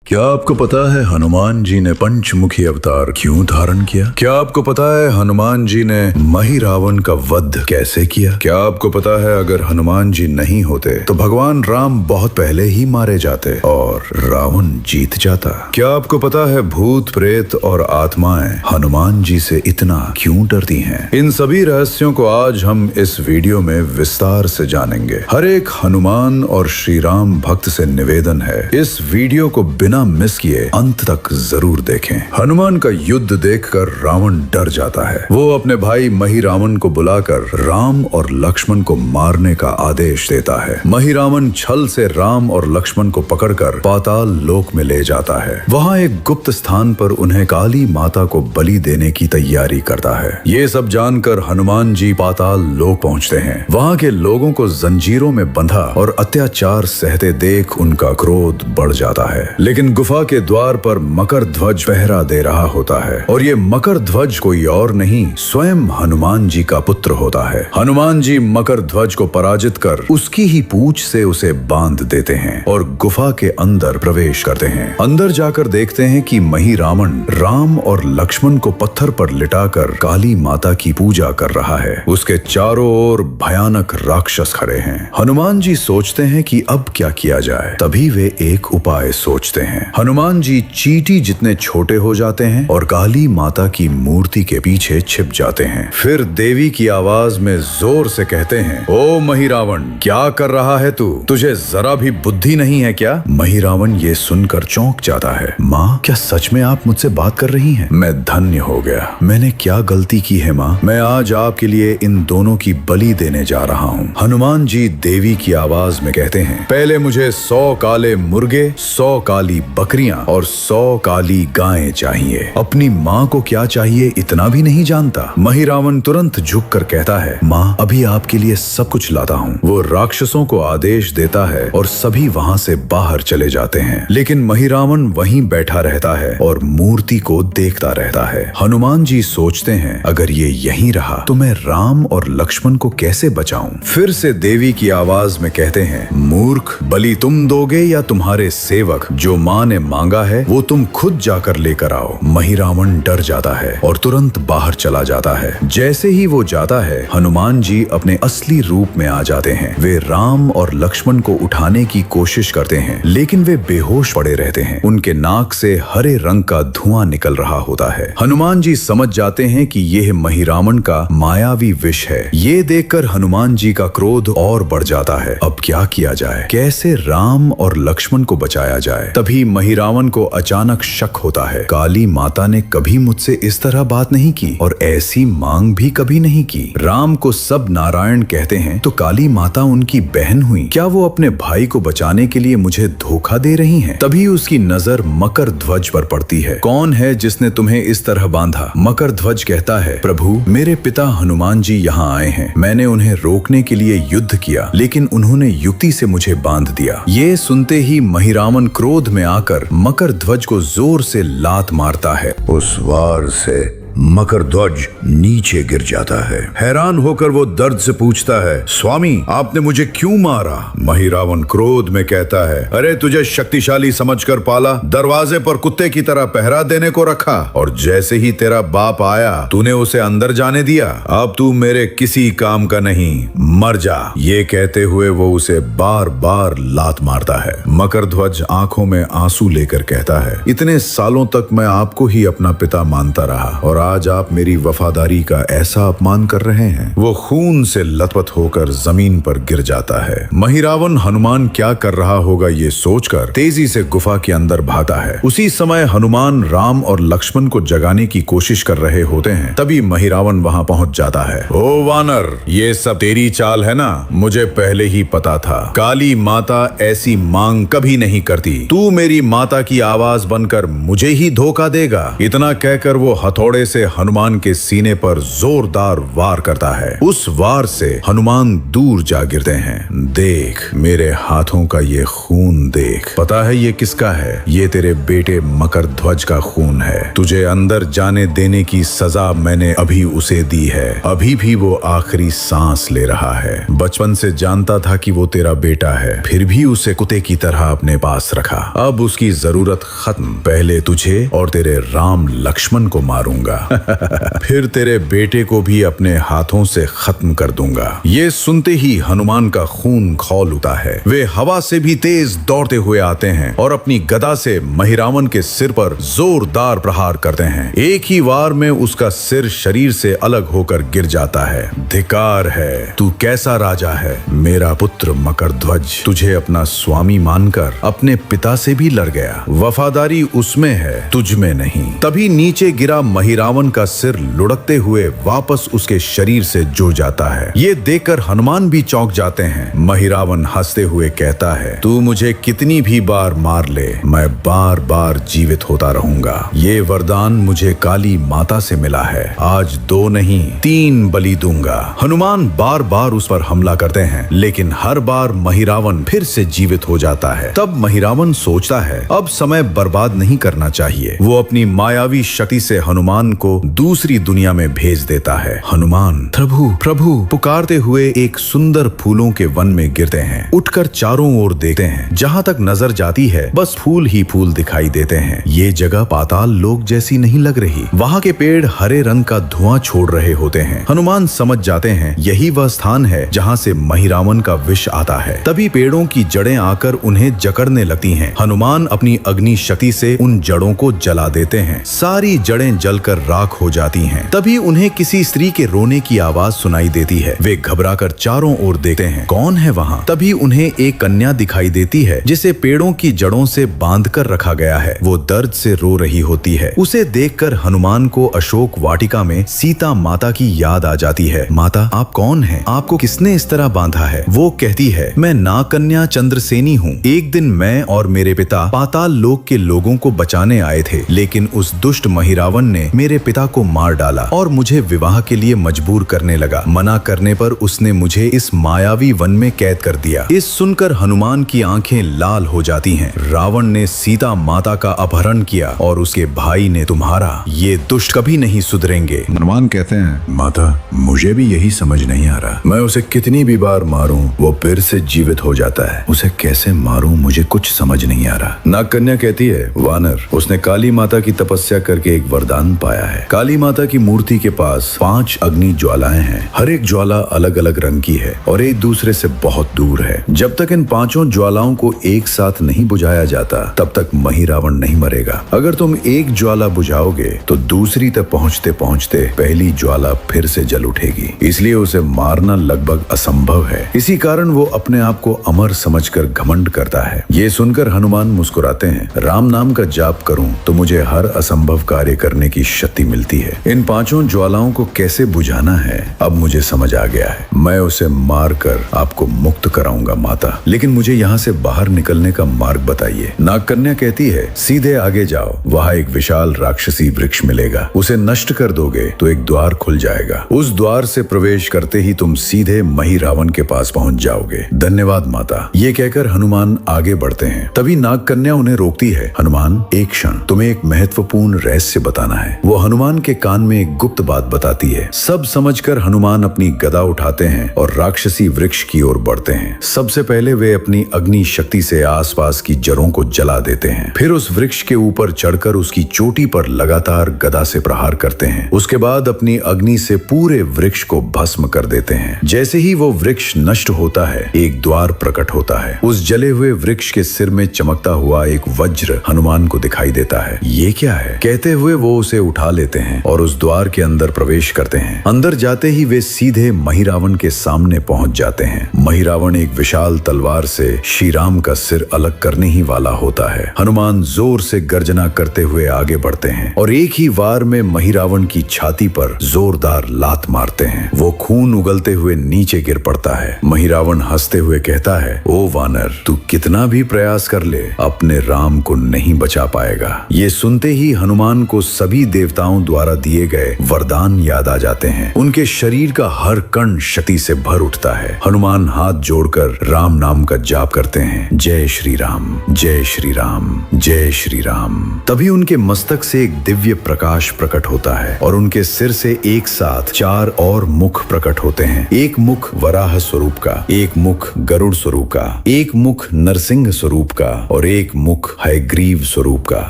क्या आपको पता है हनुमान जी ने पंचमुखी अवतार क्यों धारण किया? क्या आपको पता है हनुमान जी ने मही रावण का वध कैसे किया? क्या आपको पता है अगर हनुमान जी नहीं होते तो भगवान राम बहुत पहले ही मारे जाते और रावण जीत जाता? क्या आपको पता है भूत प्रेत और आत्माएं हनुमान जी से इतना क्यों डरती हैं? इन सभी रहस्यों को आज हम इस वीडियो में विस्तार से जानेंगे। हर एक हनुमान और श्री राम भक्त से निवेदन है, इस वीडियो को बिना मिस किए अंत तक जरूर देखें। हनुमान का युद्ध देखकर रावण डर जाता है। वो अपने भाई मही रावण को बुलाकर राम और लक्ष्मण को मारने का आदेश देता है। मही रावण छल से राम और लक्ष्मण को पकड़कर पाताल लोक में ले जाता है। वहाँ एक गुप्त स्थान पर उन्हें काली माता को बलि देने की तैयारी करता है। ये सब जानकर हनुमान जी पाताल लोक पहुँचते हैं। वहाँ के लोगों को जंजीरों में बंधा और अत्याचार सहते देख उनका क्रोध बढ़ जाता है। लेकिन गुफा के द्वार पर मकर ध्वज पहरा दे रहा होता है और ये मकर ध्वज कोई और नहीं, स्वयं हनुमान जी का पुत्र होता है। हनुमान जी मकर ध्वज को पराजित कर उसकी ही पूंछ से उसे बांध देते हैं और गुफा के अंदर प्रवेश करते हैं। अंदर जाकर देखते हैं कि मही रावण राम और लक्ष्मण को पत्थर पर लिटाकर काली माता की पूजा कर रहा है। उसके चारों ओर भयानक राक्षस खड़े हैं। हनुमान जी सोचते हैं कि अब क्या किया जाए। तभी वे एक उपाय सोचते हैं। हनुमान जी चींटी जितने छोटे हो जाते हैं और काली माता की मूर्ति के पीछे छिप जाते हैं। फिर देवी की आवाज में जोर से कहते हैं, ओ मही रावण, क्या कर रहा है तू? तुझे जरा भी बुद्धि नहीं है क्या? मही रावण ये सुनकर चौंक जाता है। माँ, क्या सच में आप मुझसे बात कर रही हैं? मैं धन्य हो गया। मैंने क्या गलती की है माँ? मैं आज आपके लिए इन दोनों की बलि देने जा रहा हूँ। हनुमान जी देवी की आवाज में कहते हैं, पहले मुझे 100 काले मुर्गे, 100 काली बकरियां और 100 काली गायें चाहिए। अपनी माँ को क्या चाहिए इतना भी नहीं जानता। मही रावण तुरंत झुककर कहता है, माँ, अभी आपके लिए सब कुछ लाता हूँ। वो राक्षसों को आदेश देता है और सभी वहाँ से बाहर चले जाते हैं। लेकिन मही रावण वहीं बैठा रहता है और मूर्ति को देखता रहता है। हनुमान जी सोचते हैं, अगर ये यहीं रहा तो मैं राम और लक्ष्मण को कैसे बचाऊं? फिर से देवी की आवाज में कहते हैं, मूर्ख, बलि तुम दोगे या तुम्हारे सेवक? जो माँ ने मांगा है वो तुम खुद जाकर लेकर आओ। मही रावण डर जाता है और तुरंत बाहर चला जाता है। जैसे ही वो जाता है, हनुमान जी अपने असली रूप में आ जाते हैं। वे राम और लक्ष्मण को उठाने की कोशिश करते हैं, लेकिन वे बेहोश पड़े रहते हैं। उनके नाक से हरे रंग का धुआं निकल रहा होता है। हनुमान जी समझ जाते हैं कि यह मही रावण का मायावी विष है। ये देखकर हनुमान जी का क्रोध और बढ़ जाता है। अब क्या किया जाए? कैसे राम और लक्ष्मण को बचाया जाए? तभी मही रावण को अचानक शक होता है, काली माता ने कभी मुझसे इस तरह बात नहीं की और ऐसी मांग भी कभी नहीं की। राम को सब नारायण कहते हैं तो काली माता उनकी बहन हुई। क्या वो अपने भाई को बचाने के लिए मुझे धोखा दे रही हैं? तभी उसकी नजर मकर ध्वज पर पड़ती है। कौन है जिसने तुम्हें इस तरह बांधा? मकर ध्वज कहता है, प्रभु, मेरे पिता हनुमान जी यहाँ आए हैं। मैंने उन्हें रोकने के लिए युद्ध किया, लेकिन उन्होंने युक्ति से मुझे बांध दिया। ये सुनते ही मही रावण क्रोध में आकर मकर ध्वज को जोर से लात मारता है। उस वार से मकर ध्वज नीचे गिर जाता है। हैरान होकर वो दर्द से पूछता है, स्वामी, आपने मुझे क्यों मारा? मही रावण क्रोध में कहता है, अरे तुझे शक्तिशाली समझकर पाला, दरवाजे पर कुत्ते की तरह पहरा देने को रखा और जैसे ही तेरा बाप आया तूने उसे अंदर जाने दिया। अब तू मेरे किसी काम का नहीं, मर जा। ये कहते हुए वो उसे बार बार लात मारता है। मकर ध्वज आंखों में आंसू लेकर कहता है, इतने सालों तक मैं आपको ही अपना पिता मानता रहा और आज आप मेरी वफादारी का ऐसा अपमान कर रहे हैं। वो खून से लथपथ होकर जमीन पर गिर जाता है। मही रावण हनुमान क्या कर रहा होगा ये सोचकर तेजी से गुफा के अंदर भागता है। उसी समय हनुमान राम और लक्ष्मण को जगाने की कोशिश कर रहे होते हैं। तभी मही रावण वहां पहुंच जाता है। ओ वानर, ये सब तेरी चाल है ना? मुझे पहले ही पता था। काली माता ऐसी मांग कभी नहीं करती। तू मेरी माता की आवाज बनकर मुझे ही धोखा देगा। इतना कहकर वो हथौड़े से से हनुमान के सीने पर जोरदार वार करता है। उस वार से हनुमान दूर जा गिरते हैं। देख मेरे हाथों का ये खून देख, पता है ये किसका है? ये तेरे बेटे मकरध्वज का खून है। तुझे अंदर जाने देने की सजा मैंने अभी उसे दी है। अभी भी वो आखिरी सांस ले रहा है। बचपन से जानता था कि वो तेरा बेटा है, फिर भी उसे कुत्ते की तरह अपने पास रखा। अब उसकी जरूरत खत्म। पहले तुझे और तेरे राम लक्ष्मण को मारूंगा फिर तेरे बेटे को भी अपने हाथों से खत्म कर दूंगा। ये सुनते ही हनुमान का खून खौल उठता है। वे हवा से भी तेज दौड़ते हुए आते हैं और अपनी गदा से महिरावण के सिर पर जोरदार प्रहार करते हैं। एक ही वार में उसका सिर शरीर से अलग होकर गिर जाता है। धिक्कार है, तू कैसा राजा है? मेरा पुत्र मकरध्वज तुझे अपना स्वामी मानकर अपने पिता से भी लड़ गया। वफादारी उसमें है, तुझ में नहीं। तभी नीचे गिरा महिरावण का सिर लुढ़कते हुए वापस उसके शरीर से जुड़ जाता है। ये देखकर हनुमान भी चौंक जाते हैं। महिरावण हंसते हुए कहता है, तू मुझे कितनी भी बार मार ले, मैं बार बार जीवित होता रहूंगा। ये वरदान मुझे काली माता से मिला है। आज 2 नहीं 3 बलि दूंगा। हनुमान बार बार उस पर हमला करते हैं, लेकिन हर बार महिरावण फिर से जीवित हो जाता है। तब महिरावण सोचता है अब समय बर्बाद नहीं करना चाहिए। वो अपनी मायावी शक्ति से हनुमान को दूसरी दुनिया में भेज देता है। हनुमान प्रभु प्रभु पुकारते हुए एक सुंदर फूलों के वन में गिरते हैं। उठकर चारों ओर देखते हैं। जहाँ तक नजर जाती है बस फूल ही फूल दिखाई देते हैं। ये जगह पाताल लोक जैसी नहीं लग रही। वहाँ के पेड़ हरे रंग का धुआं छोड़ रहे होते हैं। हनुमान समझ जाते हैं यही वह स्थान है जहाँ से महिरावण का विष आता है। तभी पेड़ों की जड़ें आकर उन्हें जकड़ने लगती हैं। हनुमान अपनी अग्नि शक्ति से उन जड़ों को जला देते हैं। सारी जड़ें जलकर राख हो जाती हैं। तभी उन्हें किसी स्त्री के रोने की आवाज सुनाई देती है। वे घबराकर चारों ओर देखते हैं, कौन है वहाँ? तभी उन्हें एक कन्या दिखाई देती है जिसे पेड़ों की जड़ों से बांधकर रखा गया है। वो दर्द से रो रही होती है। उसे देखकर हनुमान को अशोक वाटिका में सीता माता की याद आ जाती है। माता आप कौन हैं? आपको किसने इस तरह बांधा है? वो कहती है, मैं नागकन्या चंद्रसेनी हूँ। एक दिन मैं और मेरे पिता पाताल लोक के लोगों को बचाने आए थे, लेकिन उस दुष्ट महिरावण ने मेरे पिता को मार डाला और मुझे विवाह के लिए मजबूर करने लगा। मना करने पर उसने मुझे इस मायावी वन में कैद कर दिया। इस सुनकर हनुमान की आंखें लाल हो जाती हैं। रावण ने सीता माता का अपहरण किया और उसके भाई ने तुम्हारा। ये दुष्ट कभी नहीं सुधरेंगे। हनुमान कहते हैं, माता मुझे भी यही समझ नहीं आ रहा। मैं उसे कितनी भी बार मारूं वो फिर से जीवित हो जाता है। उसे कैसे मारूं मुझे कुछ समझ नहीं आ रहा। नागकन्या कहती है, वानर उसने काली माता की तपस्या करके एक वरदान पाया है। काली माता की मूर्ति के पास 5 अग्नि ज्वालाएं हैं। हर एक ज्वाला अलग अलग रंग की है और एक दूसरे से बहुत दूर है। जब तक इन 5 ज्वालाओं को एक साथ नहीं बुझाया जाता तब तक महिरावण नहीं मरेगा। अगर तुम एक ज्वाला बुझाओगे तो दूसरी तक पहुँचते पहुँचते पहली ज्वाला फिर से जल उठेगी। इसलिए उसे मारना लगभग असंभव है। इसी कारण वो अपने आप को अमर समझकर घमंड करता है। ये सुनकर हनुमान मुस्कुराते हैं। राम नाम का जाप करूं तो मुझे हर असंभव कार्य करने की शक्ति मिलती है। इन 5 ज्वालाओं को कैसे बुझाना है अब मुझे समझ आ गया है। मैं उसे मारकर आपको मुक्त कराऊंगा माता, लेकिन मुझे यहाँ से बाहर निकलने का मार्ग बताइए। नागकन्या कहती है, सीधे आगे जाओ, वहाँ एक विशाल राक्षसी वृक्ष मिलेगा। उसे नष्ट कर दोगे तो एक द्वार खुल जाएगा। उस द्वार से प्रवेश करते ही तुम सीधे महिरावण के पास पहुंच जाओगे। धन्यवाद माता। ये कहकर हनुमान आगे बढ़ते हैं। तभी नागकन्या उन्हें रोकती है। हनुमान एक क्षण, तुम्हें एक महत्वपूर्ण रहस्य बताना है। वो हनुमान के कान में एक गुप्त बात बताती है। सब समझकर हनुमान अपनी गदा उठाते हैं और राक्षसी वृक्ष की ओर बढ़ते हैं। सबसे पहले वे अपनी अग्नि शक्ति से आसपास की जड़ों को जला देते हैं। फिर उस वृक्ष के ऊपर चढ़कर उसकी चोटी पर लगातार गदा से प्रहार करते हैं। उसके बाद अपनी अग्नि से पूरे वृक्ष को भस्म कर देते हैं। जैसे ही वो वृक्ष नष्ट होता है एक द्वार प्रकट होता है। उस जले हुए वृक्ष के सिर में चमकता हुआ एक वज्र हनुमान को दिखाई देता है। ये क्या है? कहते हुए वो उसे उठा लेते हैं और उस द्वार के अंदर प्रवेश करते हैं। अंदर जाते ही वे सीधे महिरावण के सामने पहुंच जाते हैं। महिरावण एक विशाल तलवार से श्री राम का सिर अलग करने ही वाला होता है। हनुमान जोर से गर्जना करते हुए आगे बढ़ते हैं और एक ही वार में महिरावण की छाती पर जोरदार लात मारते हैं। वो खून उगलते हुए नीचे गिर पड़ता है। महिरावण हंसते हुए कहता है, ओ वानर, तू कितना भी प्रयास कर ले अपने राम को नहीं बचा पाएगा। ये सुनते ही हनुमान को सभी देवताओं देवताओं द्वारा दिए गए वरदान याद आ जाते हैं। उनके शरीर का हर कण शक्ति से भर उठता है। हनुमान हाथ जोड़कर राम नाम का जाप करते हैं, जय श्री राम, जय श्री राम, जय श्री राम। तभी उनके मस्तक से एक दिव्य प्रकाश प्रकट होता है और उनके सिर से एक साथ 4 और मुख प्रकट होते हैं। एक मुख वराह स्वरूप का, एक मुख गरुड़ स्वरूप का, एक मुख नरसिंह स्वरूप का और एक मुख हयग्रीव स्वरूप का।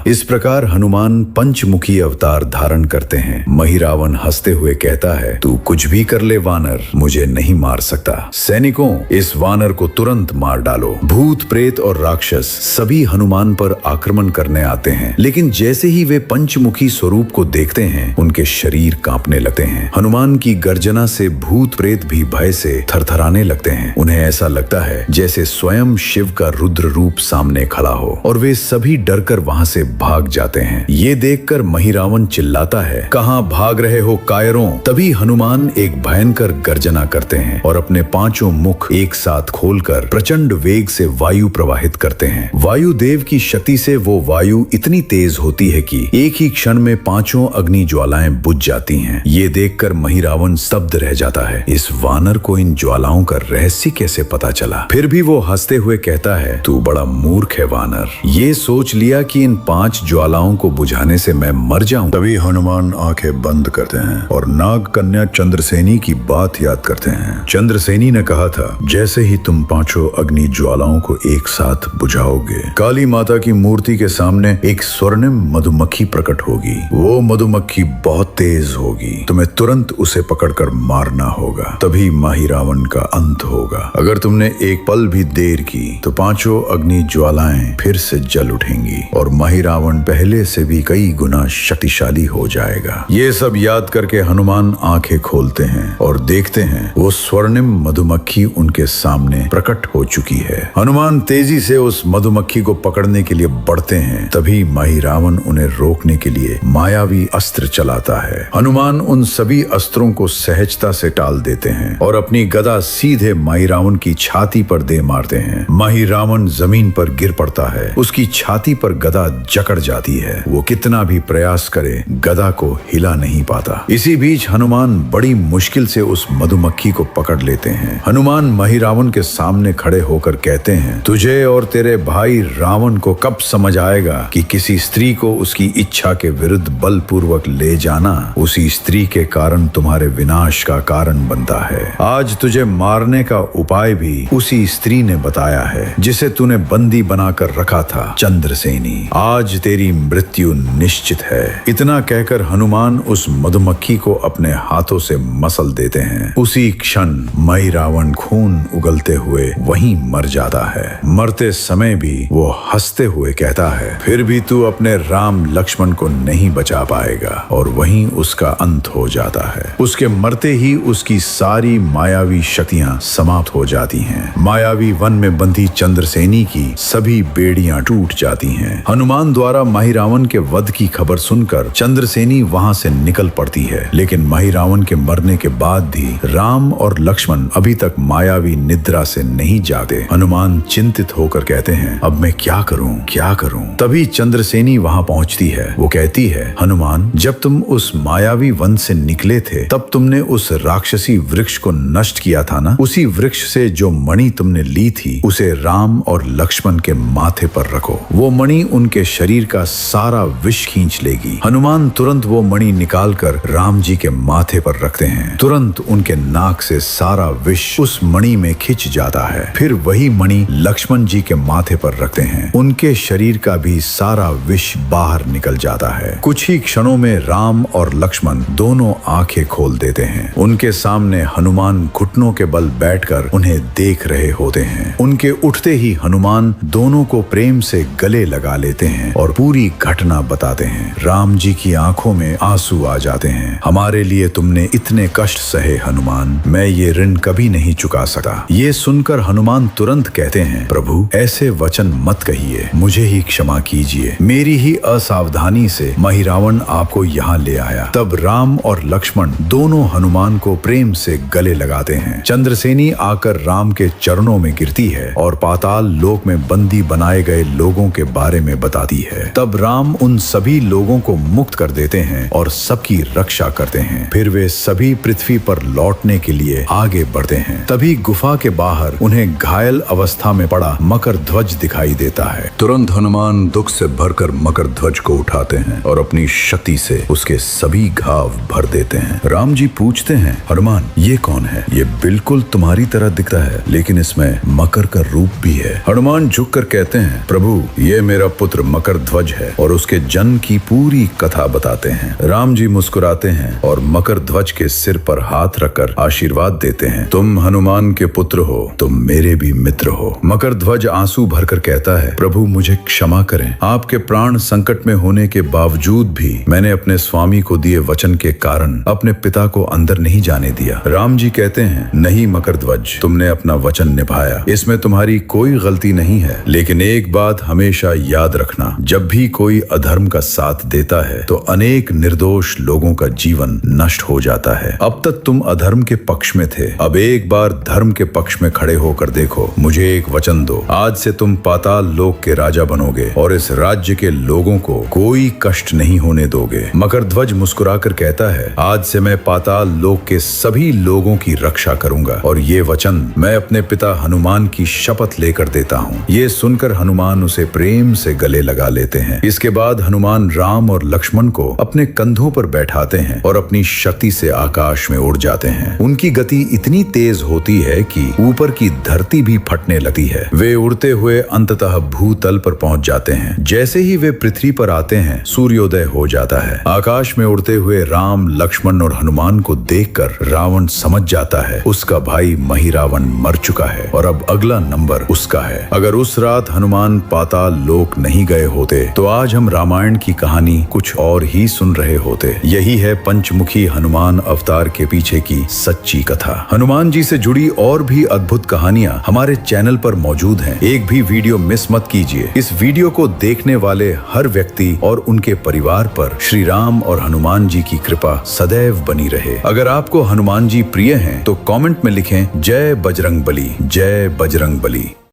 इस प्रकार हनुमान पंचमुखी अवतार धारण करते हैं। महिरावन हंसते हुए कहता है, तू कुछ भी कर ले वानर, मुझे नहीं मार सकता। सैनिकों, इस वानर को तुरंत मार डालो। भूत प्रेत और राक्षस सभी हनुमान पर आक्रमण करने आते हैं, लेकिन जैसे ही वे पंचमुखी स्वरूप को देखते हैं उनके शरीर कांपने लगते हैं। हनुमान की गर्जना से भूत प्रेत भी भय से थरथराने लगते हैं। उन्हें ऐसा लगता है जैसे स्वयं शिव का रुद्र रूप सामने खड़ा हो और वे सभी डरकर वहां से भाग जाते हैं। ये देखकर महिरावन चिल्लाता है, कहां भाग रहे हो कायरों। तभी हनुमान एक भयंकर गर्जना करते हैं और अपने 5 मुख एक साथ खोलकर प्रचंड वेग से वायु प्रवाहित करते हैं। वायु देव की शक्ति से वो वायु इतनी तेज होती है कि एक ही क्षण में 5 अग्नि ज्वालाएं बुझ जाती हैं। ये देखकर महिरावन स्तब्ध रह जाता है। इस वानर को इन ज्वालाओं का रहस्य कैसे पता चला? फिर भी वो हंसते हुए कहता है, तू बड़ा मूर्ख है वानर, ये सोच लिया कि इन 5 ज्वालाओं को बुझाने से मैं मर जाऊं। तभी हनुमान आंखें बंद करते हैं और नाग कन्या चंद्रसेनी की बात याद करते हैं। चंद्रसेनी ने कहा था, जैसे ही तुम 5 अग्नि ज्वालाओं को एक साथ बुझाओगे, काली माता की मूर्ति के सामने एक स्वर्णिम मधुमक्खी प्रकट होगी। वो मधुमक्खी बहुत तेज होगी, तुम्हें तुरंत उसे पकड़कर मारना होगा, तभी महिरावन का अंत होगा। अगर तुमने एक पल भी देर की तो 5 अग्नि ज्वालाएं फिर से जल उठेंगी और महिरावन पहले से भी कई गुना शक्तिशाली हो जाएगा। ये सब याद करके हनुमान आंखें खोलते हैं और देखते हैं वो स्वर्णिम मधुमक्खी उनके सामने प्रकट हो चुकी है। हनुमान तेजी से उस मधुमक्खी को पकड़ने के लिए बढ़ते हैं। तभी महिरावन उन्हें रोकने के लिए मायावी अस्त्र चलाता है। हनुमान उन सभी अस्त्रों को सहजता से टाल देते हैं और अपनी गदा सीधे महिरावन की छाती पर दे मारते हैं। महिरावन जमीन पर गिर पड़ता है। उसकी छाती पर गदा जकड़ जाती है। वो कितना भी प्रयास करे गदा को हिला नहीं पाता। इसी बीच हनुमान बड़ी मुश्किल से उस मधुमक्खी को पकड़ लेते हैं। हनुमान महिरावन के सामने खड़े होकर कहते हैं, तुझे और तेरे भाई रावण को कब समझ आएगा कि किसी स्त्री को उसकी इच्छा के विरुद्ध बलपूर्वक ले जाना उसी स्त्री के कारण तुम्हारे विनाश का कारण बनता है। आज तुझे मारने का उपाय भी उसी स्त्री ने बताया है जिसे तूने बंदी बनाकर रखा था। चंद्रसेनी, आज तेरी मृत्यु निश्चित है। इतना कहकर हनुमान उस मधुमक्खी को अपने हाथों से मसल देते हैं। उसी क्षण महिरावन खून उगलते हुए वहीं मर जाता है। मरते समय भी वो हंसते हुए कहता है, फिर भी तू अपने राम लक्ष्मण को नहीं बचा पाएगा, और वहीं उसका अंत हो जाता है। उसके मरते ही उसकी सारी मायावी शक्तियां समाप्त हो जाती हैं। मायावी वन में बंधी चंद्रसेनी की सभी बेड़ियां टूट जाती हैं। हनुमान द्वारा महिरावन के वध की खबर सुनकर चंद्रसेनी वहां से निकल पड़ती है, लेकिन महिरावन के मरने के बाद भी राम और लक्ष्मण अभी तक मायावी निद्रा से नहीं जागे। हनुमान चिंतित होकर कहते हैं, अब मैं क्या करूं, क्या करूं? तभी चंद्रसेनी वहां पहुंचती है। वो कहती है, हनुमान, जब तुम उस मायावी वन से निकले थे तब तुमने उस राक्षसी वृक्ष को नष्ट किया था ना? उसी वृक्ष से जो मणि तुमने ली थी उसे राम और लक्ष्मण के माथे पर रखो। वो मणि उनके शरीर का सारा विष खींच लेगी। हनुमान तुरंत वो मणि निकालकर राम जी के माथे पर रखते हैं। तुरंत उनके नाक से सारा विष उस मणि में खिंच जाता है। फिर वही मणि लक्ष्मण जी के माथे पर रखते हैं। उनके शरीर का भी सारा विष बाहर निकल जाता है। कुछ ही क्षणों में राम और लक्ष्मण दोनों आंखें खोल देते हैं। उनके सामने हनुमान घुटनों के बल बैठकर उन्हें देख रहे होते हैं। उनके उठते ही हनुमान दोनों को प्रेम से गले लगा लेते हैं और पूरी घटना बताते हैं। राम जी की आंखों में आंसू आ जाते हैं। हमारे लिए तुमने इतने कष्ट सहे हनुमान, मैं ये ऋण कभी नहीं चुका सकता। ये सुनकर हनुमान तुरंत कहते हैं, प्रभु ऐसे वचन मत कहिए, मुझे ही क्षमा कीजिए। मेरी ही असावधानी से महिरावन आपको यहाँ ले आया। तब राम और लक्ष्मण दोनों हनुमान को प्रेम से गले लगाते हैं। चंद्रसेनी आकर राम के चरणों में गिरती है और पाताल लोक में बंदी बनाए गए लोगों के बारे में बताती है। तब राम उन सभी लोगों को मुक्त कर देते हैं और सबकी रक्षा करते हैं। फिर वे सभी पृथ्वी पर लौटने के लिए आगे बढ़ते हैं। तभी गुफा के बाहर उन्हें घायल अवस्था में पड़ा मकर ध्वज दिखाई देता है। तुरंत हनुमान दुख से भरकर मकर ध्वज को उठाते हैं और अपनी शक्ति से उसके सभी घाव भर देते हैं। राम जी पूछते हैं, हनुमान ये कौन है? ये बिल्कुल तुम्हारी तरह दिखता है, लेकिन इसमें मकर का रूप भी है। हनुमान झुककर कहते हैं, प्रभु ये मेरा पुत्र मकर ध्वज है, और उसके जन्म की पूरी कथा बताते हैं। राम जी मुस्कुराते हैं और मकर ध्वज के सिर पर हाथ रखकर आशीर्वाद देते हैं, तुम हनुमान के पुत्र हो, तुम मेरे भी मित्र हो। मकर ध्वज आंसू भरकर कहता है, प्रभु मुझे क्षमा करें, आपके प्राण संकट में होने के बावजूद भी मैंने अपने स्वामी को दिए वचन के कारण अपने पिता को अंदर नहीं जाने दिया। राम जी कहते हैं, नहीं मकर ध्वज, तुमने अपना वचन निभाया, इसमें तुम्हारी कोई गलती नहीं है, लेकिन एक बात हमेशा याद रखना, जब भी कोई अधर्म का साथ देता है तो अनेक निर्दोष लोगों का जीवन नष्ट हो जाता है। अब तक तुम अधर्म के पक्ष में थे, अब एक बार धर्म के पक्ष में खड़े होकर देखो। मुझे एक वचन दो, आज से तुम पाताल लोक के राजा बनोगे और इस राज्य के लोगों को कोई कष्ट नहीं होने दोगे। मकर ध्वज मुस्कुराकर कहता है, आज से मैं पाताल लोक के सभी लोगों की रक्षा करूंगा, और ये वचन मैं अपने पिता हनुमान की शपथ लेकर देता हूँ। ये सुनकर हनुमान उसे प्रेम से गले लगा लेते हैं। इसके बाद हनुमान राम और लक्ष्मण को अपने कंधों पर बैठाते हैं और अपनी शक्ति से आकाश में उड़ जाते हैं। उनकी गति इतनी तेज होती है कि ऊपर की धरती भी फटने लगती है। वे उड़ते हुए अंततः भूतल पर पहुंच जाते हैं। जैसे ही वे पृथ्वी पर आते हैं, सूर्योदय हो जाता है। आकाश में उड़ते हुए राम, लक्ष्मण और हनुमान को देखकर रावण समझ जाता है उसका भाई महिरावण मर चुका है और अब अगला नंबर उसका है। अगर उस रात हनुमान पाताल लोक नहीं गए होते तो आज हम रामायण की कहानी कुछ और ही सुन रहे होते। यही है पंचमुखी हनुमान अवतार के पीछे की सच्ची कथा। हनुमान जी से जुड़ी और भी अद्भुत कहानियां हमारे चैनल पर मौजूद हैं। एक भी वीडियो मिस मत कीजिए। इस वीडियो को देखने वाले हर व्यक्ति और उनके परिवार पर श्री राम और हनुमान जी की कृपा सदैव बनी रहे। अगर आपको हनुमान जी प्रिय हैं तो कमेंट में लिखें, जय बजरंग बली, जय बजरंग बली।